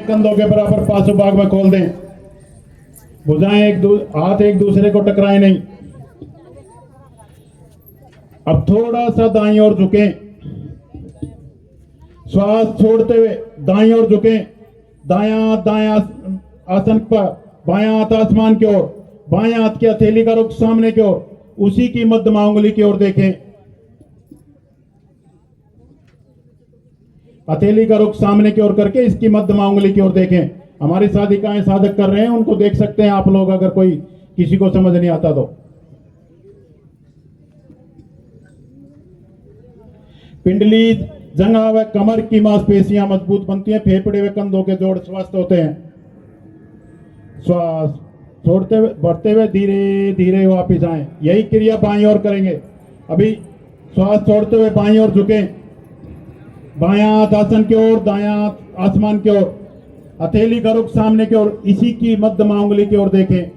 कंधों के बराबर पासों भाग में खोल दें। भुजाएं हाथ एक दूसरे को टकराए नहीं। अब थोड़ा सा दाईं ओर झुकें। श्वास छोड़ते हुए दाईं ओर झुकें। दायां दायां आसन पर, बायां हाथ आसमान की ओर, बायां हाथ की हथेली का रुख सामने की ओर, उसी की मध्यमा उंगली की ओर देखें। हथेली का रुख सामने की ओर करके इसकी मध्यमा उंगली की ओर देखें। हमारी साधिकाएं साधक कर रहे हैं, उनको देख सकते हैं आप लोग, अगर कोई किसी को समझ नहीं आता तो। पिंडली, जंघा व कमर की मांसपेशियां मजबूत बनती हैं। फेफड़े व कंधों के जोड़ स्वस्थ होते हैं। श्वास छोड़ते हुए बढ़ते हुए धीरे धीरे वापिस आए। यही क्रिया बाईं ओर करेंगे। अभी श्वास छोड़ते हुए बाईं ओर झुकें। बायां हाथ आसन की ओर, दायां हाथ आसमान की ओर, हथेली का रुख सामने की ओर, इसी की मध्यमा उंगली की ओर देखें।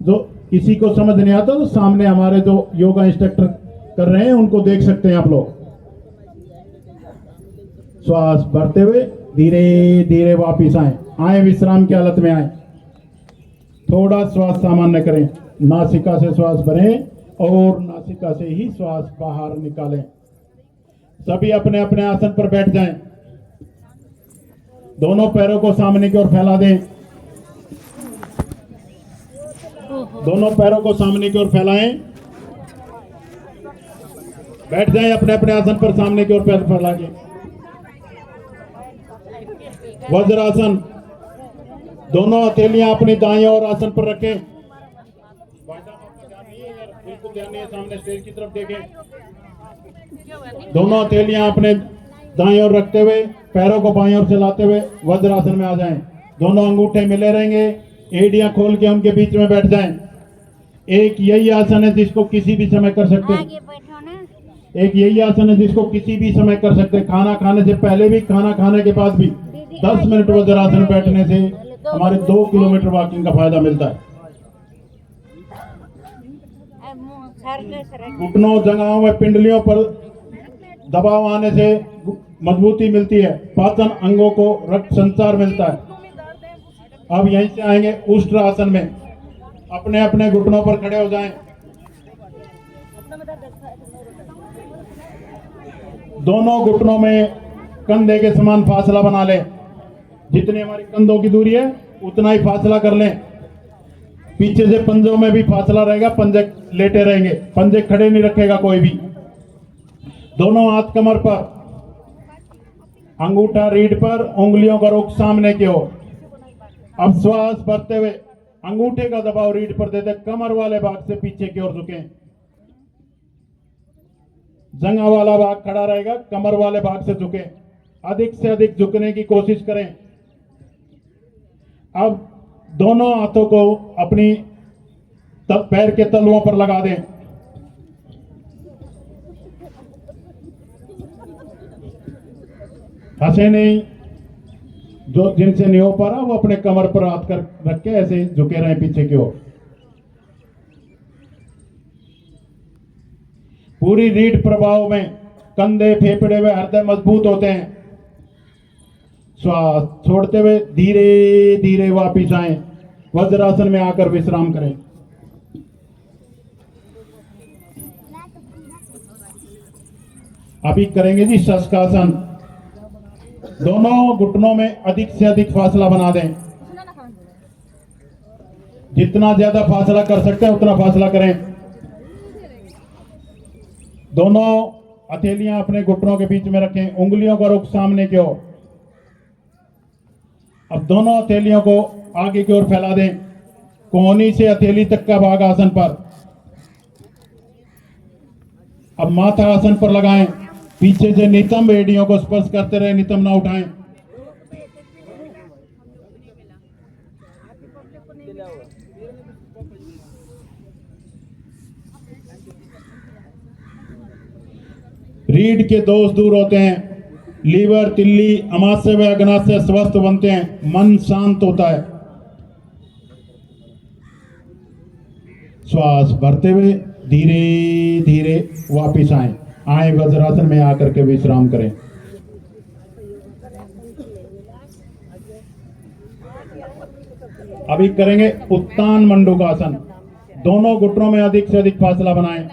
जो किसी को समझ नहीं आता तो सामने हमारे जो योगा इंस्ट्रक्टर कर रहे हैं उनको देख सकते हैं आप लोग। श्वास भरते हुए धीरे धीरे वापिस आए विश्राम की हालत में आए। थोड़ा श्वास सामान्य करें। नासिका से श्वास भरें और नासिका से ही श्वास बाहर निकालें। सभी अपने अपने आसन पर बैठ जाएं। दोनों पैरों को सामने की ओर फैला दें। दोनों पैरों को सामने की ओर फैलाएं। बैठ जाएं अपने अपने आसन पर, सामने की ओर पैर फैला के। वज्रासन, दोनों हथेलियां अपनी दाईं ओर आसन पर रखें। बिल्कुल ध्यान नहीं है, सामने स्टेज की तरफ देखें। दोनों हथेलियां अपने दाईं ओर रखते हुए पैरों को बाईं ओर से लाते हुए वज्रासन में आ जाएं। दोनों अंगूठे मिले रहेंगे। एड़ियां खोल के उनके बीच में बैठ जाएं। एक यही आसन है जिसको किसी भी समय कर सकते हैं। एक यही आसन है जिसको किसी भी समय कर सकते हैं। खाना खाने से पहले भी, खाना खाने के बाद भी 10 मिनट वज्रासन बैठने से हमारे 2 किलोमीटर वॉकिंग का फायदा मिलता है। घुटनों, जंघाओं में पिंडलियों पर दबाव आने से मजबूती मिलती है। पाचन अंगों को रक्त संचार मिलता है। अब यहीं से आएंगे उष्ट्र आसन में। अपने अपने घुटनों पर खड़े हो जाएं। दोनों घुटनों में कंधे के समान फासला बना लें। जितनी हमारी कंधों की दूरी है उतना ही फासला कर लें। पीछे से पंजों में भी फासला रहेगा। पंजे लेटे रहेंगे, पंजे खड़े नहीं रखेगा कोई भी। दोनों हाथ कमर पर, अंगूठा रीढ़ पर, उंगलियों का रुख सामने की ओर। अब श्वास भरते हुए अंगूठे का दबाव रीढ़ पर देते कमर वाले भाग से पीछे की ओर झुकें। जंघा वाला भाग खड़ा रहेगा, कमर वाले भाग से झुकें। अधिक से अधिक झुकने की कोशिश करें। अब दोनों हाथों को अपनी पैर के तलुओं पर लगा दें। हंसे नहीं। जो जिनसे नहीं हो पा रहा वो अपने कमर पर हाथ कर रख के ऐसे झुके रहें पीछे की ओर। पूरी रीढ़ प्रभाव में कंधे, फेफड़े व हृदय मजबूत होते हैं। श्वास छोड़ते हुए धीरे धीरे वापिस आए। वज्रासन में आकर विश्राम करें। अभी करेंगे जी शशकासन। दोनों घुटनों में अधिक से अधिक फासला बना दें। जितना ज्यादा फासला कर सकते हैं उतना फासला करें। दोनों हथेलियां अपने घुटनों के बीच में रखें। उंगलियों का रुख सामने की ओर। अब दोनों हथेलियों को आगे की ओर फैला दें। कोहनी से हथेली तक का भाग आसन पर। अब माथा आसन पर लगाएं। पीछे से नितंब एड़ियों को स्पर्श करते रहे, नितंब ना उठाएं। रीढ़ के दोष दूर होते हैं। लीवर, तिल्ली, अमाशय व अग्नाशय स्वस्थ बनते हैं। मन शांत होता है। श्वास भरते हुए धीरे धीरे वापिस आए। वज्रासन में आकर के विश्राम करें। अभी करेंगे उत्तान मंडूकासन। दोनों घुटनों में अधिक से अधिक फासला बनाएं,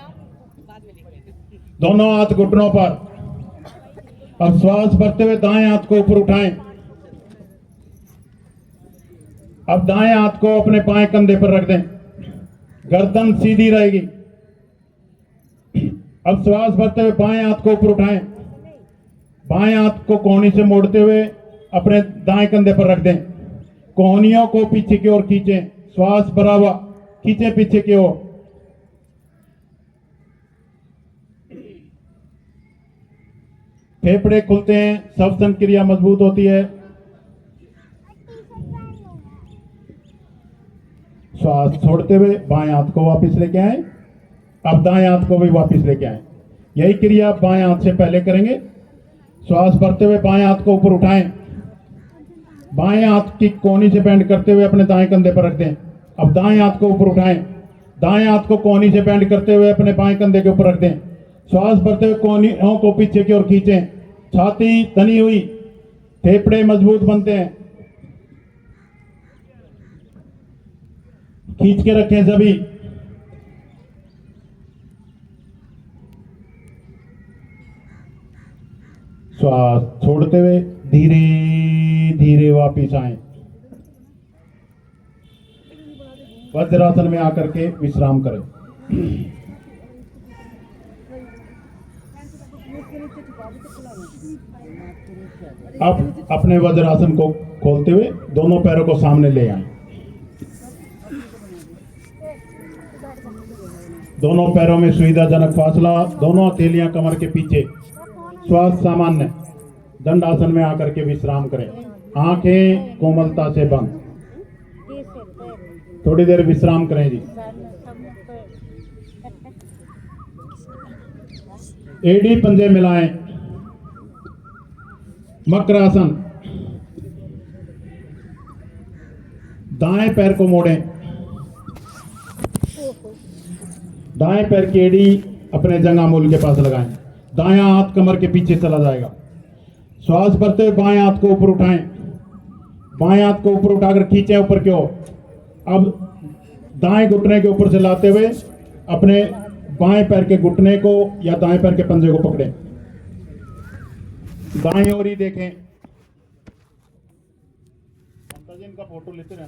दोनों हाथ घुटनों पर। अब श्वास भरते हुए दाएं हाथ को ऊपर उठाएं। अब दाएं हाथ को अपने बाएं कंधे पर रख दें, गर्दन सीधी रहेगी। अब श्वास भरते हुए बाएं हाथ को ऊपर उठाएं, बाएं हाथ को कोहनी से मोड़ते हुए अपने दाएं कंधे पर रख दें, कोहनियों को पीछे की ओर खींचें, श्वास भरा हुआ खींचे पीछे की ओर। फेफड़े खुलते हैं, श्वसन क्रिया मजबूत होती है। श्वास छोड़ते हुए बाएं हाथ को वापस लेके आए। अब दाएं हाथ को भी वापस लेके आए। यही क्रिया बाएं हाथ से पहले करेंगे। श्वास भरते हुए बाएं हाथ को ऊपर उठाएं, बाएं हाथ की कोहनी से बेंड करते हुए अपने दाएं कंधे पर रख दें। अब दाएं हाथ को ऊपर उठाएं, दाएं हाथ को कोहनी से बेंड करते हुए अपने बाएं कंधे के ऊपर रख दें। श्वास भरते हुए कोहनियों को पीछे की ओर खींचें, छाती तनी हुई, फेफड़े मजबूत बनते हैं। खींच के रखें सभी। श्वास छोड़ते हुए धीरे धीरे वापिस आए। वज्रासन में आकर के विश्राम करें। अब अपने वज्रासन को खोलते हुए दोनों पैरों को सामने ले आए। दोनों पैरों में सुविधाजनक फासला, दोनों हथेलियां कमर के पीछे, श्वास सामान्य। दंडासन में आकर के विश्राम करें, आंखें कोमलता से बंद। थोड़ी देर विश्राम करें जी। एडी पंजे मिलाएं, मकरासन। दाएं पैर को मोड़ें, दाएं पैर की एड़ी अपने जंघा मूल के पास लगाएं। दायां हाथ कमर के पीछे चला जाएगा। श्वास भरते हुए बाएं हाथ को ऊपर उठाएं, बाएं हाथ को ऊपर उठाकर खींचें ऊपर की ओर। अब दाएं घुटने के ऊपर से लाते हुए अपने बाएं पैर के घुटने को या दाएं पैर के पंजे को पकड़ें, दाएं ओर ही देखें। का फोटो लेते रहे।